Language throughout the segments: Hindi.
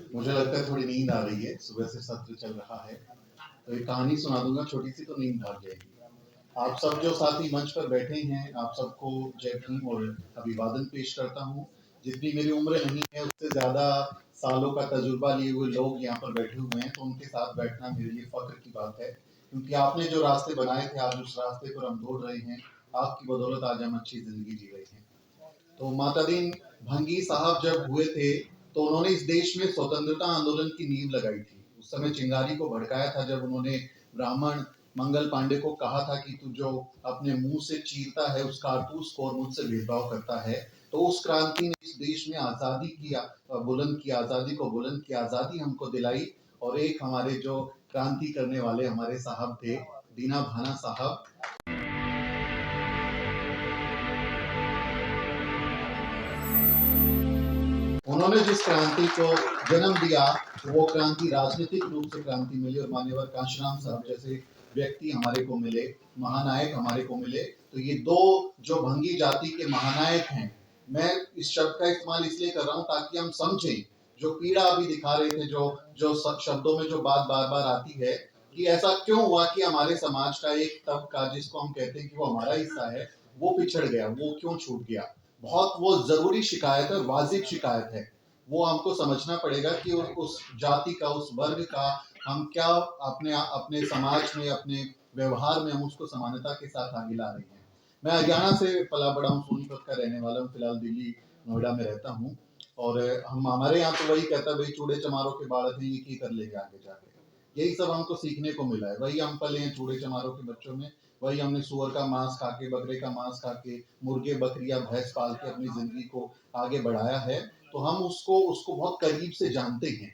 मुझे लगता है थोड़ी नींद आ रही है, सुबह से सत्र चल रहा है, तो एक कहानी सुना दूंगा छोटी सी, तो नींद भाग जाएगी। आप सब जो साथी मंच पर बैठे हैं, आप सबको जय भीम और अभिवादन पेश करता हूँ। जितनी मेरी उम्र नहीं है, उससे ज्यादा सालों का तजुर्बा लिए हुए लोग यहाँ पर बैठे हुए हैं, तो उनके साथ बैठना मेरे लिए फख्र की बात है, क्योंकि आपने जो रास्ते बनाए थे, आज उस रास्ते पर हम दौड़ रहे हैं। आपकी बदौलत आज हम अच्छी जिंदगी जी रहे हैं। तो माता दीन भंगी साहब जब हुए थे, तो उन्होंने इस देश में स्वतंत्रता आंदोलन की नींव लगाई थी। उस समय चिंगारी को भड़काया था, जब उन्होंने ब्राह्मण मंगल पांडे को कहा था कि तू जो अपने मुंह से चीरता है उस कारतूस को और मुझसे भेदभाव करता है। तो उस क्रांति ने इस देश में आजादी की बुलंद की, आजादी को बुलंद की, आजादी हमको दिलाई। और एक हमारे जो क्रांति करने वाले हमारे साहब थे, दीना भाना साहब, उन्होंने जिस क्रांति को जन्म दिया, वो क्रांति राजनीतिक रूप से क्रांति मिली, और मान्यवर कांशीराम साहब जैसे व्यक्ति हमारे को मिले, महानायक हमारे को मिले। तो ये दो जो भंगी जाति के महानायक हैं, मैं इस शब्द का इस्तेमाल इसलिए कर रहा हूं ताकि हम समझें जो पीड़ा अभी दिखा रहे थे, जो जो शब्दों में जो बात बार बार आती है कि ऐसा क्यों हुआ कि हमारे समाज का एक तबका, जिसको हम कहते हैं कि वो हमारा हिस्सा है, वो पिछड़ गया, वो क्यों छूट गया। बहुत वो जरूरी शिकायत है, वाजिब शिकायत है। वो हमको समझना पड़ेगा कि उस जाति का, उस वर्ग का हम क्या अपने अपने समाज में, अपने व्यवहार में हम उसको समानता के साथ आगे ला रहे हैं। मैं हरियाणा से पला बड़ा हूँ, सोनीपत का रहने वाला हूँ, फिलहाल दिल्ली नोएडा में रहता हूँ। और हम हमारे यहाँ तो वही कहता है, भाई चूड़े चमारों के बालक हैं, ये कर लेंगे आगे जाके। यही सब हमको सीखने को मिला है, वही हम पले हैं चूड़े चमारों के बच्चों में। वही हमने सुअर का मांस खा के, बकरे का मांस खा के, मुर्गे बकरियां भैंस पाल के अपनी जिंदगी को आगे बढ़ाया है। तो हम उसको उसको बहुत करीब से जानते हैं।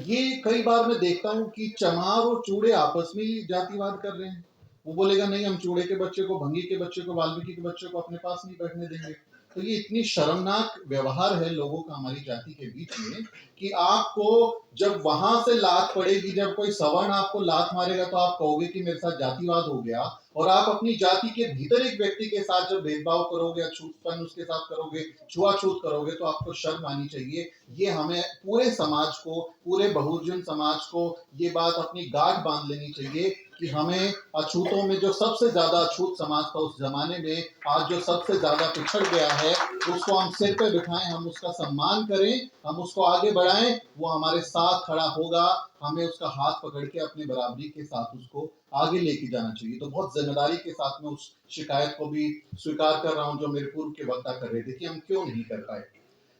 ये कई बार मैं देखता हूँ कि चमार और चूड़े आपस में ही जातिवाद कर रहे हैं। वो बोलेगा नहीं, हम चूड़े के बच्चे को, भंगी के बच्चे को, वाल्मीकि के बच्चे को अपने पास नहीं बैठने देंगे। तो ये इतनी शर्मनाक व्यवहार है लोगों का हमारी जाति के बीच में, कि आपको जब वहां से लात पड़ेगी, जब कोई सवर्ण आपको लात मारेगा, तो आप कहोगे कि मेरे साथ जातिवाद हो गया। और आप अपनी जाति के भीतर एक व्यक्ति के साथ जब भेदभाव करोगे, अछूतपन उसके साथ करोगे, छुआछूत करोगे, तो आपको शर्म आनी चाहिए। ये हमें पूरे समाज को, पूरे बहुजन समाज को ये बात अपनी गांठ बांध लेनी चाहिए कि हमें अछूतों में जो सबसे ज्यादा अछूत समाज था उस जमाने में, आज जो सबसे ज्यादा पिछड़ गया है, उसको हम सिर पे बिठाएं, हम उसका सम्मान करें, हम उसको आगे बढ़ाएं। वो हमारे साथ खड़ा होगा, हमें उसका हाथ पकड़ के अपने बराबरी के साथ उसको आगे लेके जाना चाहिए। तो बहुत जिम्मेदारी के साथ में उस शिकायत को भी स्वीकार कर रहा हूं जो मेरे पूर्व के वक्ता कर रहे थे कि हम क्यों नहीं कर पाए।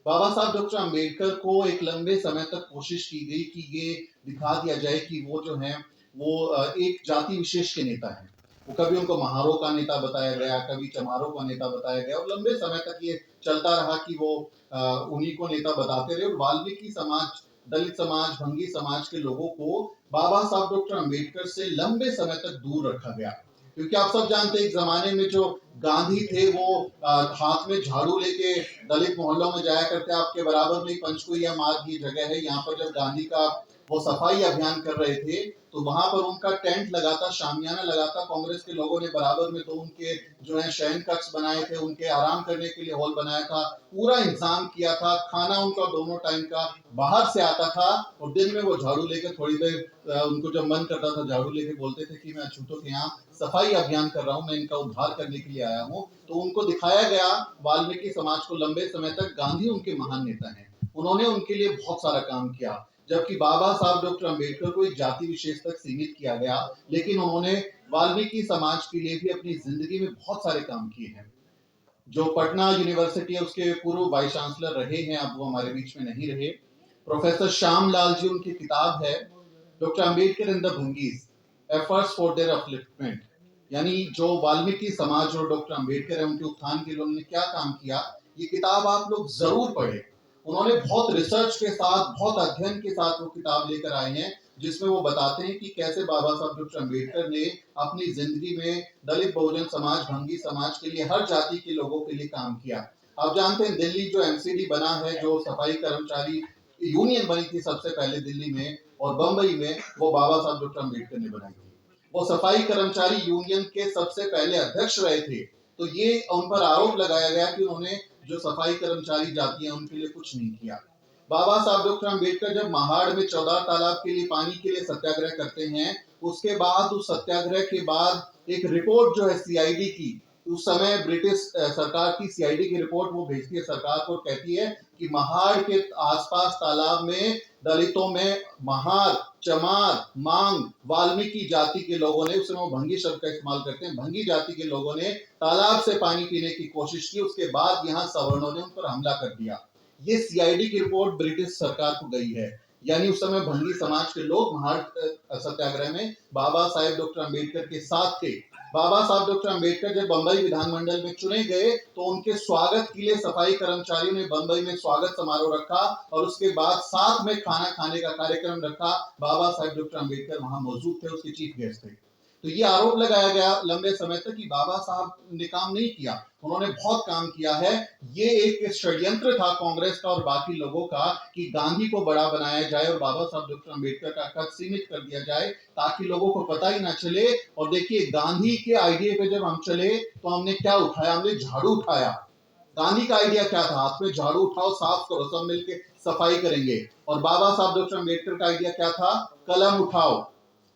बाबा साहब डॉक्टर अंबेडकर को एक लंबे समय तक कोशिश की गई कि ये दिखा दिया जाए कि वो जो है वो एक जाति विशेष के नेता हैं। वो कभी उनको महारों का नेता बताया गया, कभी चमारों का नेता बताया गया, और लंबे समय तक ये चलता रहा कि वो उन्हीं को नेता बताते रहे। और वाल्मीकि समाज, दलित समाज, भंगी समाज के लोगों को बाबा साहब डॉक्टर अंबेडकर से लंबे समय तक दूर रखा गया। क्योंकि आप सब जानते हैं एक जमाने में जो गांधी थे, वो हाथ में झाड़ू लेके दलित मोहल्लों में जाया करते। आपके बराबर में पंचकुइया मार्ग की जगह है, यहाँ पर जब गांधी का वो सफाई अभियान कर रहे थे, तो वहां पर उनका टेंट लगा था, शामियाना लगा था। कांग्रेस के लोगों ने बराबर में तो उनके जो है शयन कक्ष बनाए थे, उनके आराम करने के लिए हॉल बनाया था, पूरा इंतजाम किया था। खाना उनका दोनों टाइम का बाहर से आता था, और दिन में वो झाड़ू लेके थोड़ी देर उनको जब मन करता था झाड़ू लेके बोलते थे कि मैं अछूतों के यहाँ सफाई अभियान कर रहा हूँ, मैं इनका उद्धार करने के लिए आया हूँ। तो उनको दिखाया गया, वाल्मीकि समाज को लंबे समय तक गांधी उनके महान नेता हैं, उन्होंने उनके लिए बहुत सारा काम किया। जबकि बाबा साहब डॉक्टर अंबेडकर को एक जाति विशेष तक सीमित किया गया, लेकिन उन्होंने वाल्मीकि समाज के लिए भी अपनी जिंदगी में बहुत सारे काम किए हैं। जो पटना यूनिवर्सिटी है उसके पूर्व वाइस चांसलर रहे हैं, अब वो हमारे बीच में नहीं रहे, प्रोफेसर श्याम लाल जी, उनकी किताब है डॉक्टर अंबेडकर एंड द भंगीज, एफर्ट्स फॉर देयर अपलिफ्टमेंट। यानी जो वाल्मीकि समाज और डॉक्टर अंबेडकर है, उनके उत्थान के लिए उन्होंने क्या काम किया, ये किताब आप लोग जरूर पढ़ें। उन्होंने बहुत रिसर्च के साथ, बहुत अध्ययन के साथ वो किताब लेकर आए हैं, जिसमें वो बताते हैं कि कैसे बाबा साहब डॉक्टर अंबेडकर ने अपनी जिंदगी में दलित बहुजन समाज, भंगी समाज के लिए, हर जाति के लोगों के लिए काम किया। आप जानते हैं दिल्ली जो एमसीडी बना है, जो सफाई कर्मचारी यूनियन बनी थी सबसे पहले दिल्ली में और बंबई में, वो बाबा साहब डॉक्टर अंबेडकर ने बनाई थी। वो सफाई कर्मचारी यूनियन के सबसे पहले अध्यक्ष रहे थे। तो ये उन पर आरोप लगाया गया कि उन्होंने जो सफाई कर्मचारी जाति है उनके लिए कुछ नहीं किया। बाबा साहब डॉक्टर अम्बेडकर जब महाड़ में 14 तालाब के लिए पानी के लिए सत्याग्रह करते हैं, उसके बाद उस सत्याग्रह के बाद एक रिपोर्ट जो है सीआईडी की, उस समय ब्रिटिश सरकार की सीआईडी की रिपोर्ट वो भेजती है सरकार को, कहती है कि महाड़ के आसपास तालाब में दलितों में महार, चमार, मांग, वाल्मीकि जाति के लोगों ने, उस समय वो भंगी शब्द का इस्तेमाल करते हैं, भंगी जाति के लोगों ने तालाब से पानी पीने की कोशिश की। उसके बाद यहाँ सवर्णों ने उन पर हमला कर दिया। ये सीआईडी की रिपोर्ट ब्रिटिश सरकार को गई है। यानी उस समय भंगी समाज के लोग महाड़ सत्याग्रह में बाबा साहेब डॉक्टर अम्बेडकर के साथ थे। बाबा साहब डॉक्टर अम्बेडकर जब बंबई विधानमंडल में चुने गए तो उनके स्वागत के लिए सफाई कर्मचारियों ने बंबई में स्वागत समारोह रखा और उसके बाद साथ में खाना खाने का कार्यक्रम रखा। बाबा साहेब डॉक्टर अम्बेडकर वहां मौजूद थे, उसके चीफ गेस्ट थे। तो ये आरोप लगाया गया लंबे समय तक कि बाबा साहब ने काम नहीं किया। उन्होंने बहुत काम किया है। ये एक षड्यंत्र था कांग्रेस का और बाकी लोगों का कि गांधी को बड़ा बनाया जाए और बाबा साहब डॉक्टर अम्बेडकर का कद सीमित कर दिया जाए ताकि लोगों को पता ही ना चले। और देखिए, गांधी के आइडिया पे जब हम चले तो हमने क्या उठाया? हमने झाड़ू उठाया। गांधी का आइडिया क्या था? हाथ में झाड़ू उठाओ, साफ करो, सब मिलके सफाई करेंगे। और बाबा साहब डॉक्टर अम्बेडकर का आइडिया क्या था? कलम उठाओ,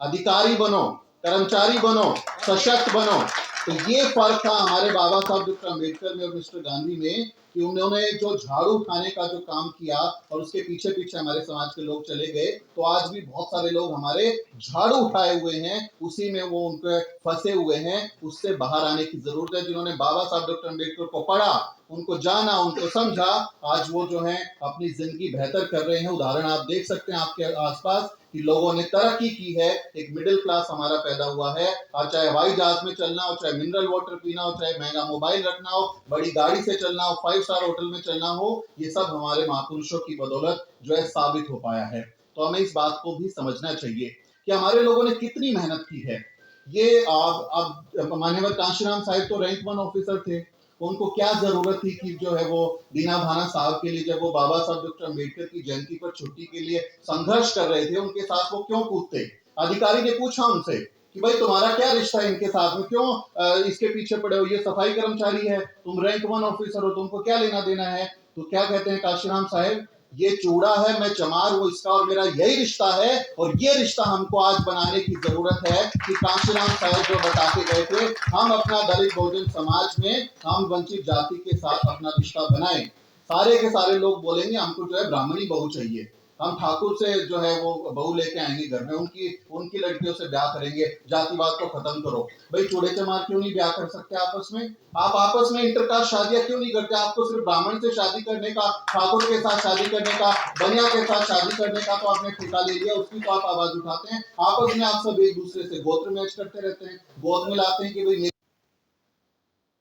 अधिकारी बनो, कर्मचारी बनो, सशक्त बनो। तो ये फर्क था हमारे बाबा साहब डॉक्टर अम्बेडकर में और मिस्टर गांधी में कि उन्होंने जो झाड़ू उठाने का जो काम किया और उसके पीछे पीछे हमारे समाज के लोग चले गए। तो आज भी बहुत सारे लोग हमारे झाड़ू उठाए हुए हैं, उसी में वो उनके फंसे हुए हैं। उससे बाहर आने की जरूरत है। जिन्होंने बाबा साहब डॉक्टर अम्बेडकर को पढ़ा, उनको जाना, उनको समझा, आज वो जो है अपनी जिंदगी बेहतर कर रहे हैं। उदाहरण आप देख सकते हैं आपके आसपास कि लोगों ने तरक्की की है। एक मिडिल क्लास हमारा पैदा हुआ है। और चाहे हवाई जहाज में चलना हो, चाहे मिनरल वाटर पीना हो, चाहे महंगा मोबाइल रखना हो, बड़ी गाड़ी से चलना हो, 5 स्टार होटल में चलना हो, ये सब हमारे महापुरुषों की बदौलत जो है साबित हो पाया है। तो हमें इस बात को भी समझना चाहिए कि हमारे लोगों ने कितनी मेहनत की है। ये अब मान्यवर कांशीराम साहिब तो रैंक 1 ऑफिसर थे। उनको क्या जरूरत थी कि जो है वो दीना भाना साहब के लिए, जब वो बाबा साहब डॉक्टर अम्बेडकर की जयंती पर छुट्टी के लिए संघर्ष कर रहे थे, उनके साथ वो क्यों कूदते? अधिकारी ने पूछा उनसे कि भाई तुम्हारा क्या रिश्ता है इनके साथ में, क्यों इसके पीछे पड़े हो? ये सफाई कर्मचारी है, तुम रैंक 1 ऑफिसर हो, तुमको क्या लेना देना है? तो क्या कहते हैं कांशीराम साहब? ये चूड़ा है, मैं चमार, वो इसका और मेरा यही रिश्ता है। और ये रिश्ता हमको आज बनाने की जरूरत है कि कांशीराम साहब जो बता के गए थे, हम अपना दलित बहुजन समाज में हम वंचित जाति के साथ अपना रिश्ता बनाएं। सारे के सारे लोग बोलेंगे हमको जो है ब्राह्मणी बहू चाहिए, हम ठाकुर से जो है वो बहू लेके आएंगे घर में, उनकी उनकी लड़कियों से ब्याह करेंगे, जातिवाद को खत्म करो। भाई चूड़े चमार क्यों नहीं ब्याह कर सकते आपस में? आप आपस में इंटरकास्ट शादियां क्यों नहीं करते? आपको सिर्फ ब्राह्मण से शादी करने का, ठाकुर के साथ शादी करने का, बनिया के साथ शादी करने का तो आपने ठेका ले लिया, उसकी तो आप आवाज उठाते हैं। आपस में आप सब एक दूसरे से गोत्र मैच करते रहते हैं, गोद मिलाते हैं कि भाई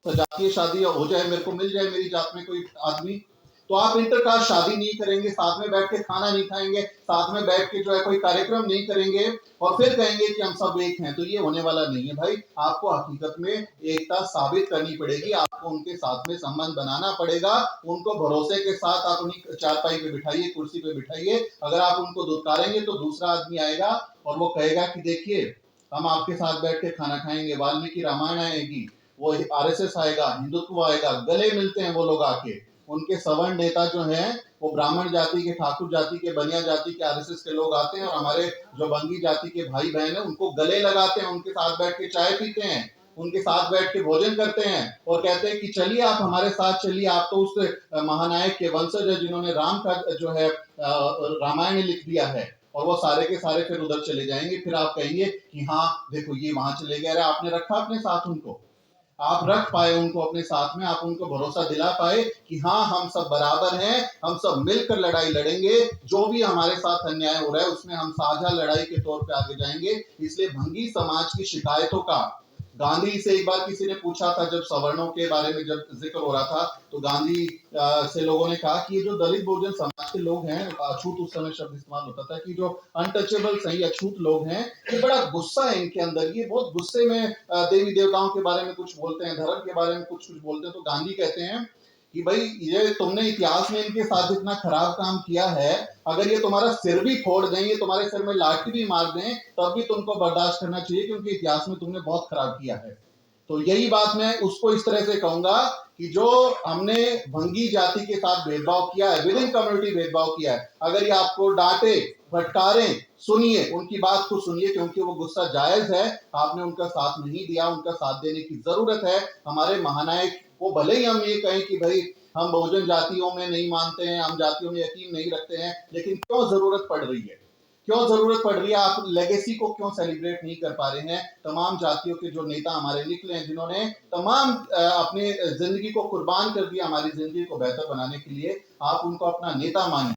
जातीय शादी हो जाए, मेरे को मिल जाए मेरी जात में कोई आदमी। तो आप इंटरकास्ट शादी नहीं करेंगे, साथ में बैठ के खाना नहीं खाएंगे, साथ में बैठ के जो है कोई कार्यक्रम नहीं करेंगे और फिर कहेंगे कि हम सब एक हैं। तो ये होने वाला नहीं है भाई। आपको हकीकत में एकता साबित करनी पड़ेगी, आपको उनके साथ में संबंध बनाना पड़ेगा। उनको भरोसे के साथ आप उन्हीं चारपाई पे बिठाइए, कुर्सी पे बिठाइए। अगर आप उनको दुत्कारेंगे तो दूसरा आदमी आएगा और वो कहेगा कि देखिए हम आपके साथ बैठ के खाना खाएंगे, वाल्मीकि रामायण आएगी, वो आरएसएस आएगा, हिंदुत्व आएगा, गले मिलते हैं वो लोग आके। उनके सवर्ण नेता जो हैं वो ब्राह्मण जाति के, ठाकुर जाति के, बनिया जाति के, आरएसएस के लोग आते हैं और हमारे जो बंगी जाति के भाई बहन है उनको गले लगाते हैं, उनके साथ बैठ के चाय पीते हैं, उनके साथ बैठ के भोजन करते हैं और कहते हैं कि चलिए आप हमारे साथ चलिए, आप तो उस महानायक के वंशज है जिन्होंने राम का जो है रामायण लिख दिया है। और वो सारे के सारे फिर उधर चले जाएंगे। फिर आप कहेंगे कि हाँ देखो ये वहां चले गए। अरे आपने रखा अपने साथ उनको, आप रख पाए उनको अपने साथ में, आप उनको भरोसा दिला पाए कि हाँ हम सब बराबर हैं, हम सब मिलकर लड़ाई लड़ेंगे, जो भी हमारे साथ अन्याय हो रहा है उसमें हम साझा लड़ाई के तौर पे आगे जाएंगे। इसलिए भंगी समाज की शिकायतों का गांधी से एक बार किसी ने पूछा था, जब सवर्णों के बारे में जब जिक्र हो रहा था, तो गांधी से लोगों ने कहा कि ये जो दलित बहुजन समाज के लोग हैं, अछूत उस समय शब्द इस्तेमाल होता था कि जो अनटचेबल सही अछूत लोग हैं, ये बड़ा गुस्सा है इनके अंदर, ये बहुत गुस्से में देवी देवताओं के बारे में कुछ बोलते हैं, धर्म के बारे में कुछ कुछ बोलते हैं। तो गांधी कहते हैं कि भाई ये तुमने इतिहास में इनके साथ इतना खराब काम किया है, अगर ये तुम्हारा सिर भी फोड़ दें, ये तुम्हारे सिर में लाठी भी मार दें, तब भी तुमको बर्दाश्त करना चाहिए, क्योंकि इतिहास में तुमने बहुत खराब किया है। तो यही बात मैं उसको इस तरह से कहूंगा कि जो हमने भंगी जाति के साथ भेदभाव किया है, विद इन कम्युनिटी भेदभाव किया है, अगर ये आपको डांटे फटकारें, सुनिए, उनकी बात को सुनिए, क्योंकि वो गुस्सा जायज है। आपने उनका साथ नहीं दिया, उनका साथ देने की जरूरत है। हमारे महानायक को भले ही हम ये कहें कि भाई हम बहुजन जातियों में नहीं मानते हैं, हम जातियों में यकीन नहीं रखते हैं, लेकिन क्यों जरूरत पड़ रही है, क्यों जरूरत पड़ रही है? आप लेगेसी को क्यों सेलिब्रेट नहीं कर पा रहे हैं? तमाम जातियों के जो नेता हमारे निकले हैं, जिन्होंने तमाम अपनी जिंदगी को कुर्बान कर दिया हमारी जिंदगी को बेहतर बनाने के लिए, आप उनको अपना नेता मानिए।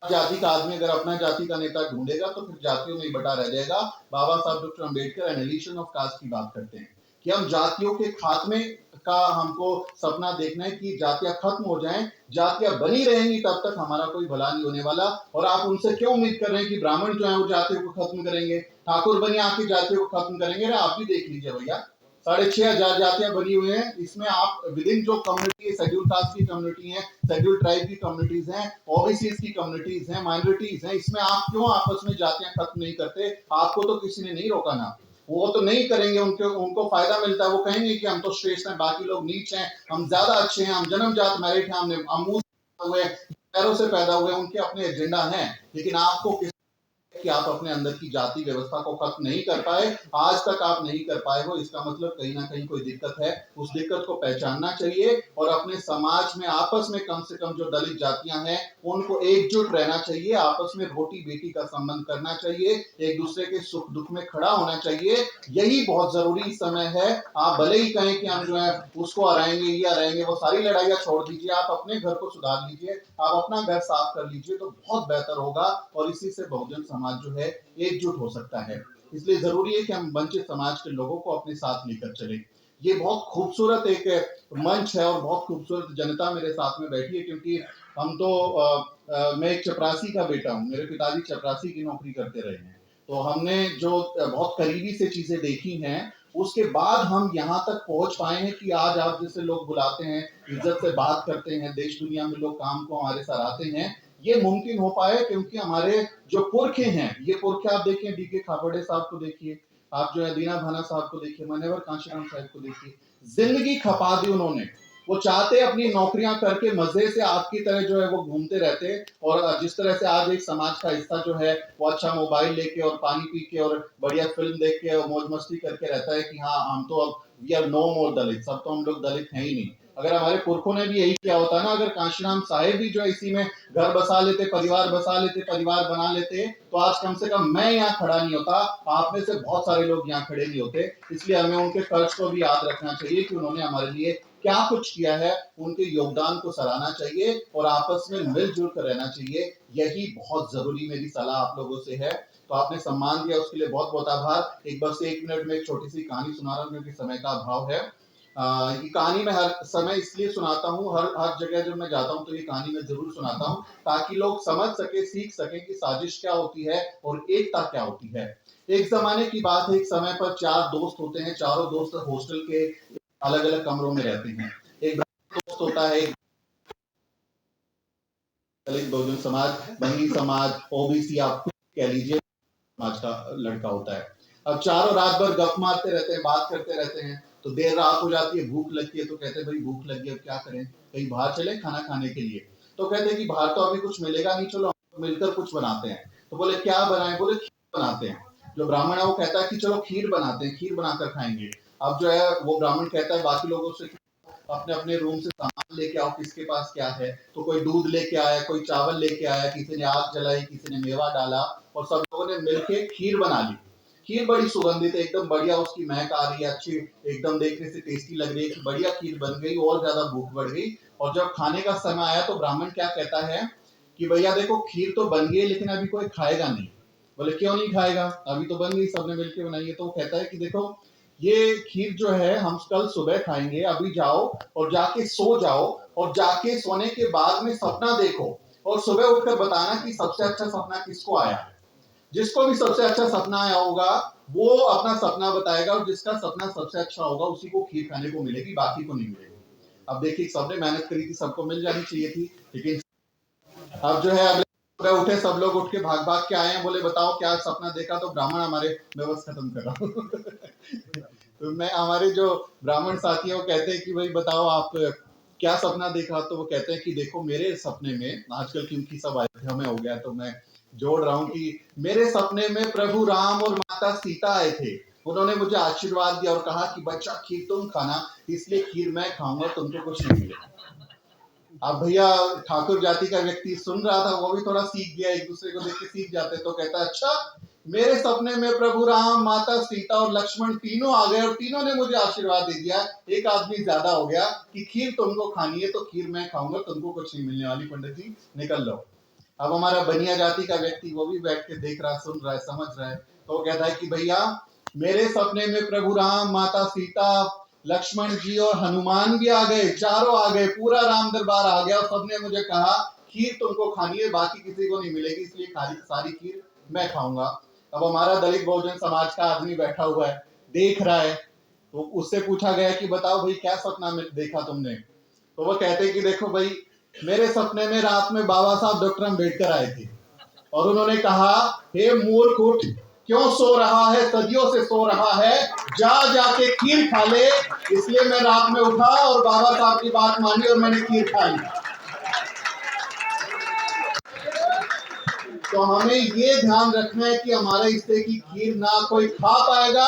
जाति का आदमी अगर अपना जाति का नेता ढूंढेगा तो फिर जातियों में ही बटा रह जाएगा। बाबा साहब डॉक्टर अम्बेडकर एनिलिशन ऑफ कास्ट की बात करते हैं कि हम जातियों के खात्मे का हमको सपना देखना है कि जातियां खत्म हो जाएं। जातियां बनी रहेंगी तब तक हमारा कोई भला नहीं होने वाला। और आप उनसे क्यों उम्मीद कर रहे हैं कि ब्राह्मण जो है वो जातियों को खत्म करेंगे, ठाकुर बनिया आके जातियों को खत्म करेंगे? ना, आप भी देख लीजिए भैया, 6,500 जातियां बनी हुई हैं। इसमें आप विद इन जो कम्युनिटी, शेड्यूल कास्ट की कम्युनिटी है, शेड्यूल ट्राइब की कम्युनिटीज हैं, ओबीसी की कम्युनिटीज हैं, माइनॉरिटीज हैं, इसमें आप क्यों आपस में जातियां खत्म नहीं करते? आपको तो किसी ने नहीं रोका ना, वो तो नहीं करेंगे, उनको फायदा मिलता है। वो कहेंगे कि हम तो श्रेष्ठ हैं, बाकी लोग नीच हैं, हम ज्यादा अच्छे हैं, हम जन्मजात मेरिट हैं, हमने मुंह हुए पैरों से पैदा हुए, उनके अपने एजेंडा हैं। लेकिन आपको किस कि आप अपने अंदर की जाति व्यवस्था को खत्म नहीं कर पाए, आज तक आप नहीं कर पाए हो, इसका मतलब कहीं ना कहीं कोई दिक्कत है। उस दिक्कत को पहचानना चाहिए और अपने समाज में आपस में कम से कम जो दलित जातियां हैं उनको एकजुट रहना चाहिए, आपस में रोटी बेटी का संबंध करना चाहिए, एक दूसरे के सुख दुख में खड़ा होना चाहिए। यही बहुत जरूरी समय है। आप भले ही कहें कि हम जो है उसको हराएंगे, ये हराएंगे, वो सारी लड़ाइयां छोड़ दीजिए, आप अपने घर को सुधार लीजिए, आप अपना घर साफ कर लीजिए, तो बहुत बेहतर होगा और इसी से बहुजन समाज जो है एकजुट हो सकता है। इसलिए जरूरी है कि हम वंचित समाज के लोगों को अपने साथ लेकर चले। ये बहुत खूबसूरत एक मंच है और बहुत खूबसूरत जनता मेरे साथ में बैठी है, क्योंकि हम तो मैं एक चपरासी का बेटा हूँ, मेरे पिताजी चपरासी की नौकरी करते रहे हैं, तो हमने जो बहुत करीबी से चीजें देखी हैं, उसके बाद हम यहाँ तक पहुंच पाए हैं कि आज आप जैसे लोग बुलाते हैं, इज्जत से बात करते हैं, देश दुनिया में लोग काम को हमारे सराहते हैं। ये मुमकिन हो पाए क्योंकि हमारे जो पुरखे हैं, ये पुरखे आप देखिए, डीके खापड़े साहब को देखिए, आप जो है दीना भाना साहब को देखिए, मान्यवर कांशीराम साहब को देखिए, जिंदगी खपा दी उन्होंने। वो चाहते अपनी नौकरियां करके मजे से आपकी तरह जो है वो घूमते रहते, और जिस तरह से आज एक समाज का हिस्सा जो है वो अच्छा मोबाइल लेके और पानी पी के और बढ़िया फिल्म देख के और मौज मस्ती करके रहता है कि हाँ हम तो अब वी आर नो मोर दलित, सब तो हम लोग दलित हैं ही नहीं। अगर हमारे पुरखों ने भी यही किया होता ना, अगर कांशीराम साहेब भी जो है इसी में घर बसा लेते, परिवार बसा लेते, परिवार बना लेते, तो आज कम से कम मैं यहाँ खड़ा नहीं होता, आप में से बहुत सारे लोग यहाँ खड़े नहीं होते। इसलिए हमें उनके कर्ज को भी याद रखना चाहिए कि उन्होंने हमारे लिए क्या कुछ किया है, उनके योगदान को सराहना चाहिए और आपस में मिलजुल कर रहना चाहिए। यही बहुत जरूरी मेरी सलाह आप लोगों से है। तो आपने सम्मान दिया उसके लिए बहुत बहुत आभार। एक बस 1 मिनट में एक छोटी सी कहानी सुना रहा हूँ क्योंकि समय का अभाव है। ये कहानी मैं हर समय इसलिए सुनाता हूँ, हर जगह जब मैं जाता हूँ तो ये कहानी मैं जरूर सुनाता हूँ, ताकि लोग समझ सके, सीख सके कि साजिश क्या होती है और एकता क्या होती है। एक जमाने की बात है, एक समय पर 4 दोस्त होते हैं, चारों दोस्त हॉस्टल के अलग अलग कमरों में रहते हैं। एक दोस्त होता है, दलित बहुजन समाज, बंगी समाज, ओबीसी, आप कह लीजिए, समाज का लड़का होता है। अब चारों रात भर गप मारते रहते हैं, बात करते रहते हैं, तो देर रात हो जाती है, भूख लगती है, तो कहते हैं भाई भूख लगी, अब क्या करें, कहीं बाहर चले खाना खाने के लिए। तो कहते हैं कि बाहर तो अभी कुछ मिलेगा नहीं, चलो मिलकर कुछ बनाते हैं। तो बोले क्या बनाए? बोले खीर बनाते हैं। जो ब्राह्मण है वो कहता है कि चलो खीर बनाते हैं, खीर बनाकर खाएंगे। अब जो है वो ब्राह्मण कहता है बाकी लोगों से अपने अपने रूम से सामान लेके आओ, किसके पास क्या है। तो कोई दूध लेके आया, कोई चावल लेके आया, किसी ने आग जलाई, किसी ने मेवा डाला और सब लोगों ने मिलके खीर बना ली। खीर बड़ी सुगंधित है, एकदम बढ़िया उसकी महक आ रही है, अच्छी एकदम देखने से टेस्टी लग रही है कि बढ़िया खीर बन गई, और ज्यादा भूख बढ़ गई। और जब खाने का समय आया तो ब्राह्मण क्या कहता है कि भैया देखो खीर तो बन गई लेकिन अभी कोई खाएगा नहीं। बोले क्यों नहीं खाएगा, अभी तो बन गई, सबने मिलकर बनाई है। तो वो कहता है कि देखो ये खीर जो है हम कल सुबह खाएंगे, अभी जाओ और जाके सो जाओ, और जाके सोने के बाद में सपना देखो और सुबह उठकर बताना कि सबसे अच्छा सपना किसको आया। जिसको भी सबसे अच्छा सपना आया होगा वो अपना सपना बताएगा, और जिसका सपना सबसे अच्छा होगा उसी को खीर खाने को मिलेगी, बाकी को नहीं मिलेगी। अब देखिए सबने मेहनत करी थी, सबको मिल जानी चाहिए थी, लेकिन अब जो है अगले सुबह उठे, सब लोग उठ के भाग भाग के आए हैं, बोले बताओ क्या सपना देखा। तो ब्राह्मण हमारे, मैं बस खत्म कर रहा हूँ तो मैं हमारे जो ब्राह्मण साथियों कहते हैं कि भाई बताओ आप क्या सपना देखा, तो वो कहते हैं कि देखो मेरे सपने में, आजकल क्योंकि सब अयोध्या में हो गया तो मैं जोड़ रहा हूं कि मेरे सपने में प्रभु राम और माता सीता आए थे। उन्होंने मुझे आशीर्वाद दिया और कहा कि बच्चा खीर तुम खाना, इसलिए खीर मैं खाऊंगा, तुमको कुछ नहीं मिलेगा। अब भैया ठाकुर जाति का व्यक्ति सुन रहा था, वो भी थोड़ा सीख गया, एक दूसरे को देख के सीख जाते, तो कहता अच्छा मेरे सपने में प्रभु राम, माता सीता और लक्ष्मण तीनों आ गए और तीनों ने मुझे आशीर्वाद दे दिया, एक आदमी ज्यादा हो गया कि खीर तुमको खानी है तो खीर मैं खाऊंगा, तुमको कुछ नहीं मिलने वाली, पंडित जी निकल लो। अब हमारा बनिया जाति का व्यक्ति वो भी बैठ के देख रहा, सुन रहा है, समझ रहा है, तो वो कहता है कि भैया मेरे सपने में प्रभु राम, माता सीता, लक्ष्मण जी और हनुमान भी आ गए, चारों आ गए, पूरा राम दरबार आ गया और सबने मुझे कहा खीर तुमको खानी है, बाकी किसी को नहीं मिलेगी, इसलिए सारी खीर मैं खाऊंगा। अब हमारा दलित बहुजन समाज का आदमी बैठा हुआ है, देख रहा है, तो उससे पूछा गया कि बताओ भाई क्या सपना में देखा तुमने, तो वो कहते कि देखो भाई मेरे सपने में रात में बाबा साहब डॉक्टर अम्बेडकर आए थे और उन्होंने कहा हे मूर्ख उठ, क्यों सो रहा है, सदियों से सो रहा है, जा जाके खीर खा ले। इसलिए मैं रात में उठा और बाबा साहब की बात मानी और मैंने खीर खा ली। तो हमें ये ध्यान रखना है कि हमारे हिस्से की खीर ना कोई खा पाएगा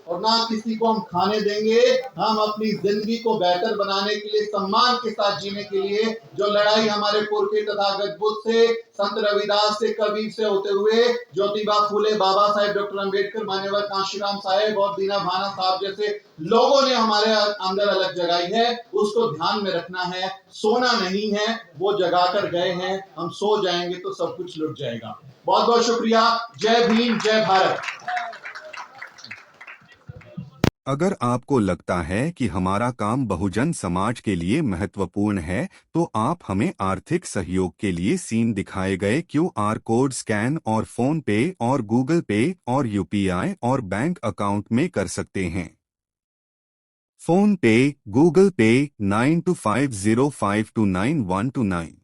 और ना किसी को हम खाने देंगे। हम अपनी जिंदगी को बेहतर बनाने के लिए, सम्मान के साथ जीने के लिए, जो लड़ाई हमारे पुरखे तथागत बुद्ध से, संत रविदास से, कबीर से होते हुए ज्योतिबा फूले, बाबा साहेब डॉक्टर अम्बेडकर, मान्यवर कांशीराम साहेब और दीना भाना साहब जैसे लोगों ने हमारे अंदर अलग जगाई है, उसको ध्यान में रखना है। सोना नहीं है, वो जगा कर गए हैं, हम सो जाएंगे तो सब कुछ लुट जाएगा। बहुत बहुत शुक्रिया। जय भीम, जय भारत। अगर आपको लगता है कि हमारा काम बहुजन समाज के लिए महत्वपूर्ण है, तो आप हमें आर्थिक सहयोग के लिए सीन दिखाए गए QR कोड स्कैन और फोन पे और गूगल पे और UPI और बैंक अकाउंट में कर सकते हैं। फोन पे, गूगल पे 9250529129,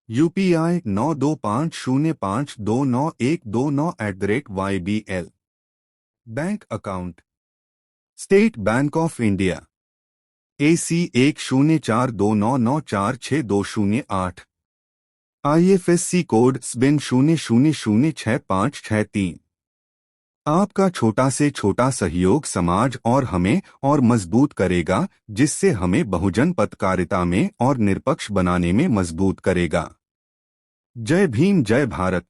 UPI 9250529129@YBL। Bank account state bank of India AC 1042994628, IFSC code SBIN 00065563। आपका छोटा से छोटा सहयोग समाज और हमें और मजबूत करेगा, जिससे हमें बहुजन पत्रकारिता में और निष्पक्ष बनाने में मजबूत करेगा। जय भीम, जय भारत।